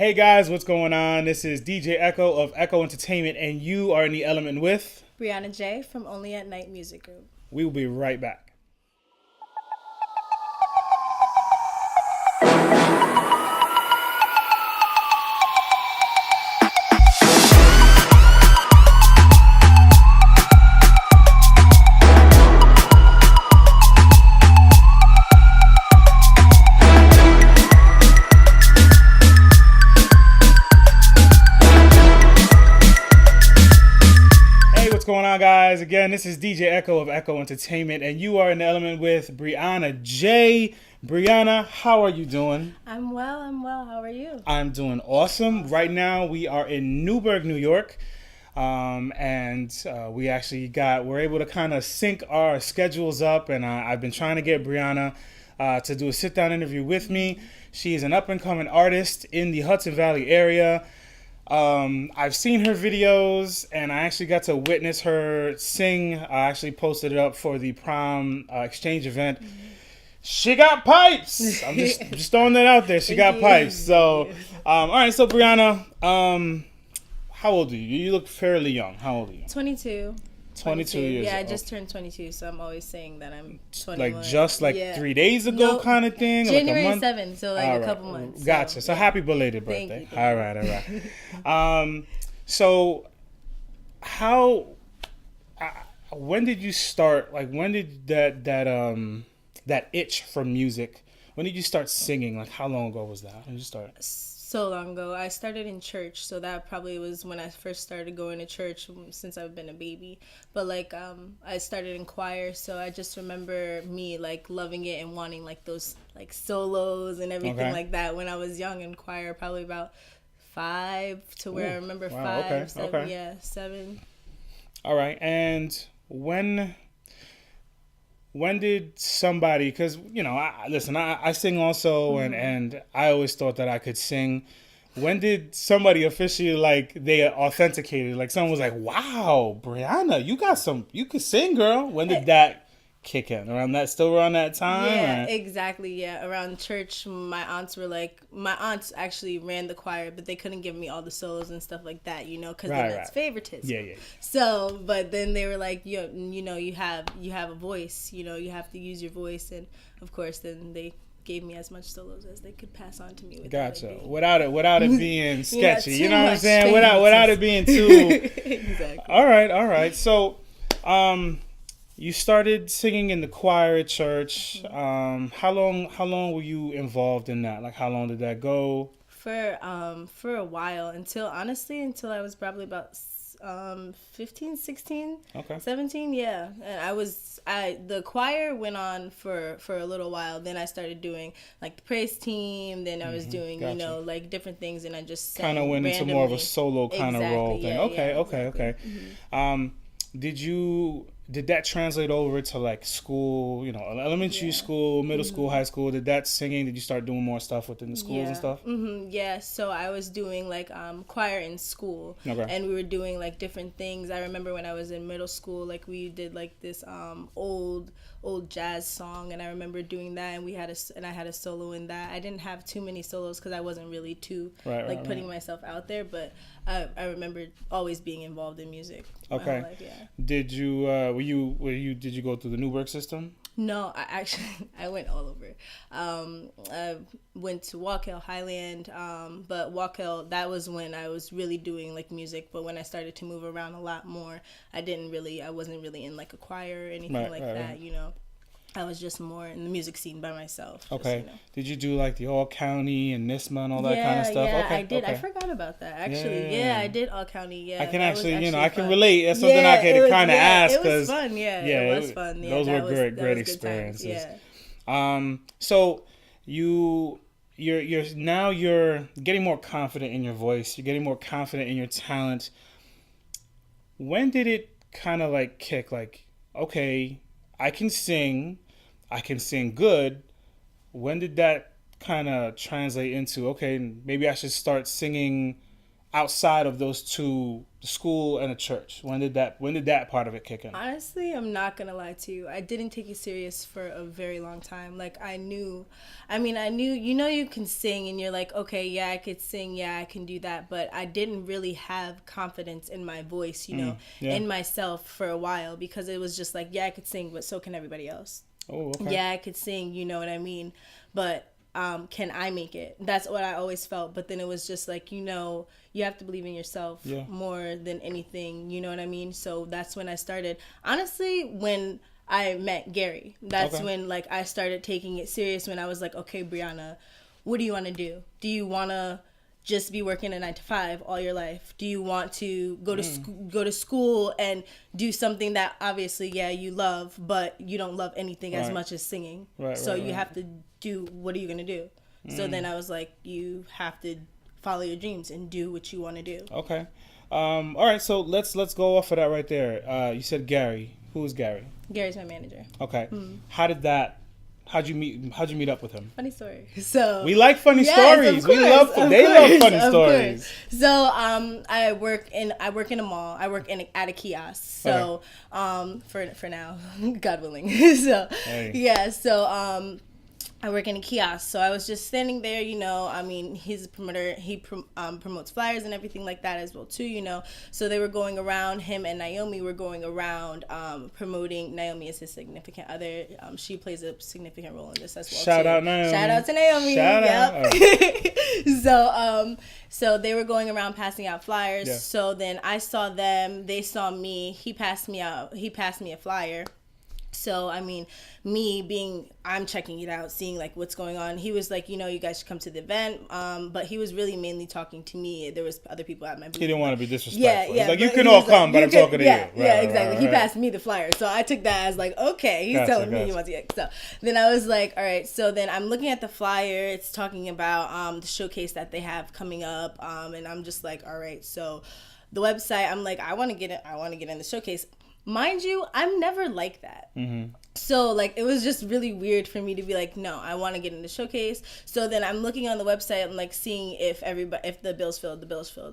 Hey guys, what's going on? This is DJ Echo of Echo Entertainment, and you are in the element with Bryana J from Only at Night Music Group. We will be right back. What's going on, guys? Again, this is DJ Echo of Echo Entertainment, and you are in the element with Bryana J. Bryana, how are you doing? I'm well. How are you? I'm doing awesome. Right now, we are in Newburgh, New York, and we're able to kind of sync our schedules up, and I've been trying to get Bryana to do a sit-down interview with me. She is an up-and-coming artist in the Hudson Valley area. I've seen her videos, and I actually got to witness her sing. I actually posted it up for the prom exchange event. She got pipes. I'm just throwing that out there. She got pipes. So, all right. So, Bryana, how old are you? You look fairly young. How old are you? 22. 22 years. Yeah, I just turned 22, so I'm always saying that I'm 21. Like just 3 days ago, kind of thing. January like a month? 7th, so like a couple months. Gotcha. So happy belated birthday. All right. So how? When did you start? Like, when did that itch for music? When did you start singing? Like, how long ago was that? When did you start? So long ago. I started in church, so that probably was when I first started going to church since I've been a baby. But I started in choir, so I just remember me like loving it and wanting like those like solos and everything like that when I was young in choir, probably about 5 to where I remember 5, 7, 7. All right, and when did somebody, because, you know, I sing also, and I always thought that I could sing. When did somebody officially, like, they authenticated, like, someone was like, wow, Bryana, you could sing, girl. When did that kick in? Around that time? Yeah, exactly, yeah. Around church, my aunts actually ran the choir, but they couldn't give me all the solos and stuff like that, you know, because that's favoritism. Yeah. So, but then they were like, you know, you have a voice, you know, you have to use your voice, and of course, then they gave me as much solos as they could pass on to me. Gotcha. Without it being sketchy, you know what I'm saying? Fancy. Without it being too. Exactly. All right. So, you started singing in the choir at church. How long were you involved in that? Like, how long did that go? For a while, until I was probably about 15, 16, 17, yeah. And the choir went on for a little while. Then I started doing like the praise team. Then I was doing, you know, like different things, and I just kind of went into more of a solo kind of role thing. Okay. Did that translate over to like school, you know, elementary school, middle school, high school? Did you start doing more stuff within the schools and stuff? Yeah, so I was doing like choir in school, and we were doing like different things. I remember when I was in middle school, like we did like this old jazz song, and I remember doing that, and I had a solo in that. I didn't have too many solos because I wasn't really putting myself out there, but I remember always being involved in music. Okay. Life, yeah. Did you did you go through the Newburgh system? No, I went all over. I went to Walk Hill, Highland, but Walk Hill, that was when I was really doing like music. But when I started to move around a lot more, I wasn't really in like a choir or anything that, you know. I was just more in the music scene by myself. Okay. Just, you know. Did you do like the All County and NISMA and all that kind of stuff? Yeah, okay, I did. Okay. I forgot about that, actually. Yeah, I did All County, yeah. I can actually I can relate. That's something I can kind of ask. It was fun, it was fun. Yeah, those were great experiences. Yeah. So you're getting more confident in your voice. You're getting more confident in your talent. When did it kind of like kick? Like, okay, I can sing good. When did that kind of translate into, okay, maybe I should start singing outside of those two, the school and the church? When did that part of it kick in? Honestly, I'm not gonna lie to you. I didn't take it serious for a very long time. Like I knew, you can sing and you're like, okay, yeah, I could sing, yeah, I can do that. But I didn't really have confidence in my voice, in myself for a while, because it was just like, yeah, I could sing, but so can everybody else. Oh, okay. Yeah, I could sing, you know what I mean? But can I make it? That's what I always felt. But then it was just like, you have to believe in yourself more than anything, you know what I mean? So that's when I started. Honestly, when I met Gary, that's when like I started taking it serious, when I was like, okay, Bryana, what do you want to do? Do you want to just be working a 9-to-5 all your life? Do you want to go to school and do something that obviously, you love, but you don't love anything as much as singing? So you have to do, what are you going to do? So then I was like, you have to follow your dreams and do what you want to do. Okay. All right, so let's go off of that right there. You said Gary. Who is Gary? Gary's my manager. Okay. How'd you meet up with him? Funny story. So we like funny stories. They love funny stories. So I work in a mall. I work at a kiosk. So for now, God willing. So so I work in a kiosk, so I was just standing there, he's a promoter, he promotes flyers and everything like that as well too, so they were going around, him and Naomi were going around promoting. Naomi is his significant other. She plays a significant role in this as well. Shout out Naomi. Shout out to Naomi. Shout out. So they were going around passing out flyers, so then I saw them, they saw me, he passed me a flyer. So, I'm checking it out, seeing, like, what's going on. He was like, you guys should come to the event. But he was really mainly talking to me. There was other people at my booth. He didn't want to be disrespectful. Yeah. He's like, you can all come, but I'm talking to you. Yeah, exactly. He passed me the flyer. So I took that as, like, okay, he's telling me he wants to get. So then I was like, all right. So then I'm looking at the flyer. It's talking about the showcase that they have coming up. And I'm just like, all right. So the website, I'm like, I want to get in the showcase. Mind you, I'm never like that. Mm-hmm. So, like, it was just really weird for me to be like, no, I want to get in the showcase. So then I'm looking on the website and, like, seeing if the bill's filled.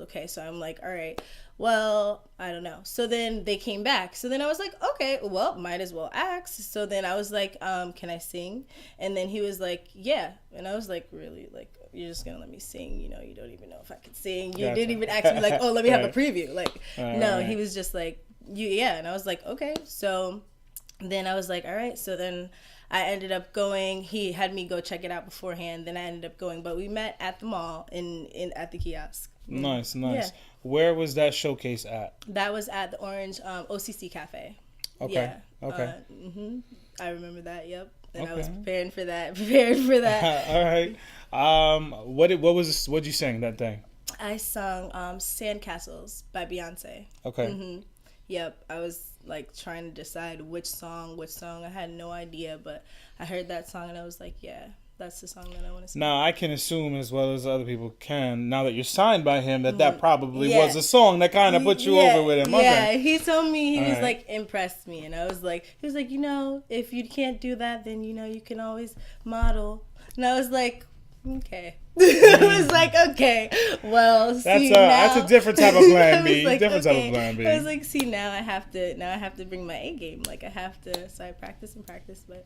Okay, so I'm like, all right, well, I don't know. So then they came back. So then I was like, okay, well, might as well ask. So then I was like, can I sing? And then he was like, yeah. And I was like, really? Like, you're just gonna let me sing? You don't even know if I could sing. You didn't even ask me, like, oh, let me have a preview. Like, no, he was just like, and I was like, okay. So then I was like, all right. So then I ended up going. He had me go check it out beforehand. Then I ended up going, but we met at the mall at the kiosk. Nice. Yeah. Where was that showcase at? That was at the Orange OCC Cafe. Okay. Yeah. Okay. I remember that. Yep. And okay. I was prepared for that. All right. What'd you sing that thing? I sung Sandcastles by Beyonce. Okay. Mm-hmm. Yep, I was like trying to decide which song. I had no idea, but I heard that song and I was like, yeah, that's the song that I want to sing. Now, I can assume, as well as other people can, now that you're signed by him, that probably was a song that kind of put you over with him. Yeah, he told me, he was like, impressed me. And he was like, if you can't do that, then, you can always model. And I was like, okay. I was like, okay, well, that's a different type of plan B. Like, type of plan B. I was like, now I have to bring my A game. Like, I have to. So I practice, but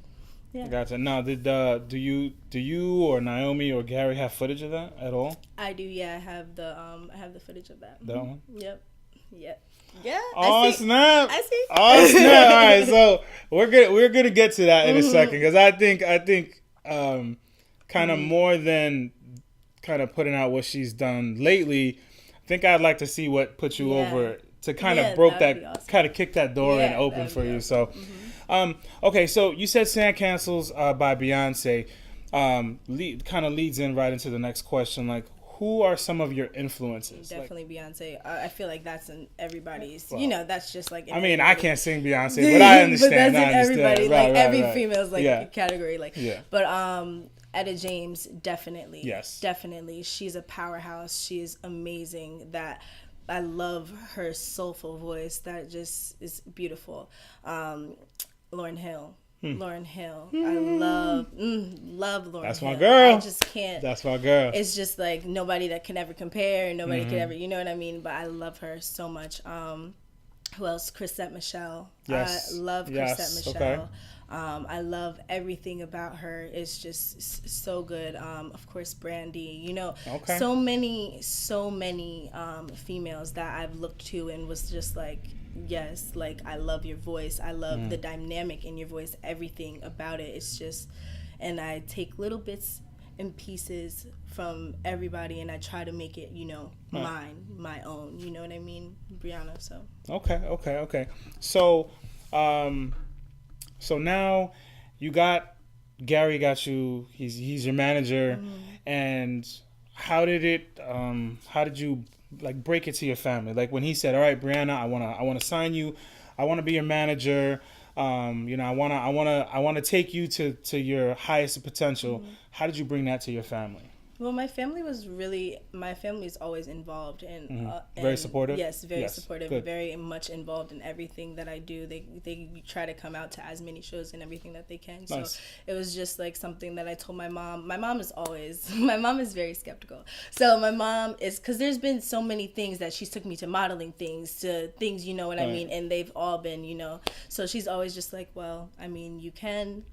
yeah. Gotcha. Now, do you or Naomi or Gary have footage of that at all? I do. Yeah, I have the footage of that. That one. Yep. Yeah. Oh snap! I see. Oh snap! All right, so we're gonna get to that in a second, because I think kind of more than kind of putting out what she's done lately, I think I'd like to see what put you over to kind of broke that, awesome. Kind of kick that door and open for you. So, okay, so you said Sandcastles by Beyonce, kind of leads in right into the next question. Like, who are some of your influences? Definitely Beyonce. I feel like that's in everybody's. that's just like. I can't sing Beyonce, but I understand. But that's in everybody. Right, every female's category. But Etta James, definitely. Yes. Definitely. She's a powerhouse. She is amazing. I love her soulful voice. That just is beautiful. Lauryn Hill. Lauryn Hill. I love Lauryn That's Hill. my girl. I just can't. That's my girl. It's just like nobody that can ever compare. Nobody can ever, you know what I mean? But I love her so much. Who else? Chrisette Michele. Yes. I love Chrisette Michele. Okay. I love everything about her. It's just so good. Of course, Brandy. You know, so many females that I've looked to and was just like, yes, like I love your voice. I love the dynamic in your voice. Everything about it. It's just, and I take little bits and pieces from everybody and I try to make it, you know, mine, my own. You know what I mean, Bryana? So. Okay. So, so now you got Gary. Got you. He's your manager, and how did it? How did you like break it to your family? Like when he said, "All right, Bryana, I wanna sign you. I wanna be your manager. You know, I wanna take you to your highest potential." How did you bring that to your family? Well, my family is always involved and very supportive. Yes, very supportive. Good. Very much involved in everything that I do. They try to come out to as many shows and everything that they can. Nice. So it was just like something that I told my mom. My mom is very skeptical. So my mom is, because there's been so many things that she's took me to modeling things, you know what I mean, and they've all been, you know. So she's always just like, well, I mean, you can.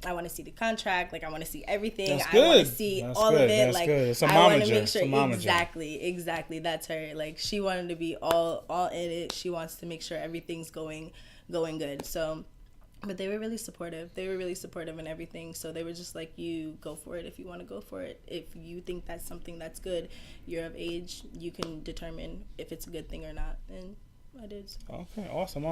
I want to see the contract. Like, I want to see everything. That's I good. want to see all of it. That's like, good. It's a I want to momager. make sure. It's a Exactly. That's her. Like, she wanted to be all in it. She wants to make sure everything's going good. So, but they were really supportive. They were really supportive in everything. So they were just like, you go for it if you want to go for it. If you think that's something that's good, you're of age, you can determine if it's a good thing or not. And I did. Okay, awesome.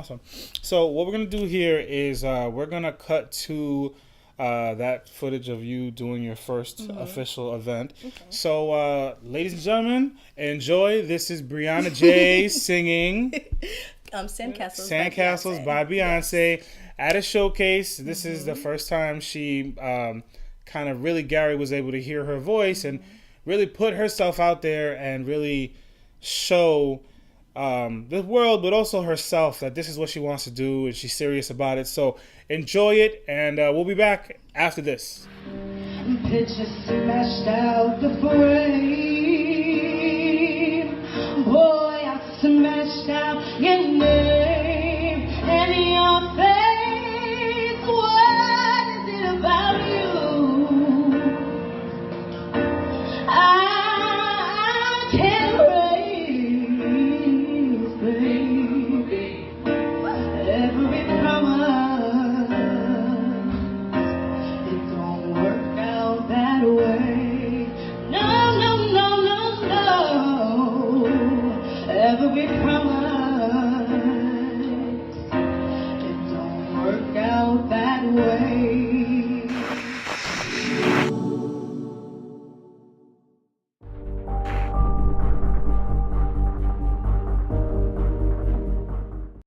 So what we're gonna do here is we're gonna cut to that footage of you doing your first official event. Okay. So, ladies and gentlemen, enjoy. This is Bryana J singing Sandcastles by Beyonce yes. at a showcase. This is the first time she kind of really, Gary was able to hear her voice and really put herself out there and really show the world, but also herself, that this is what she wants to do and she's serious about it. So enjoy it, and we'll be back after this. Picture smashed out the frame. Boy, I smashed out your name.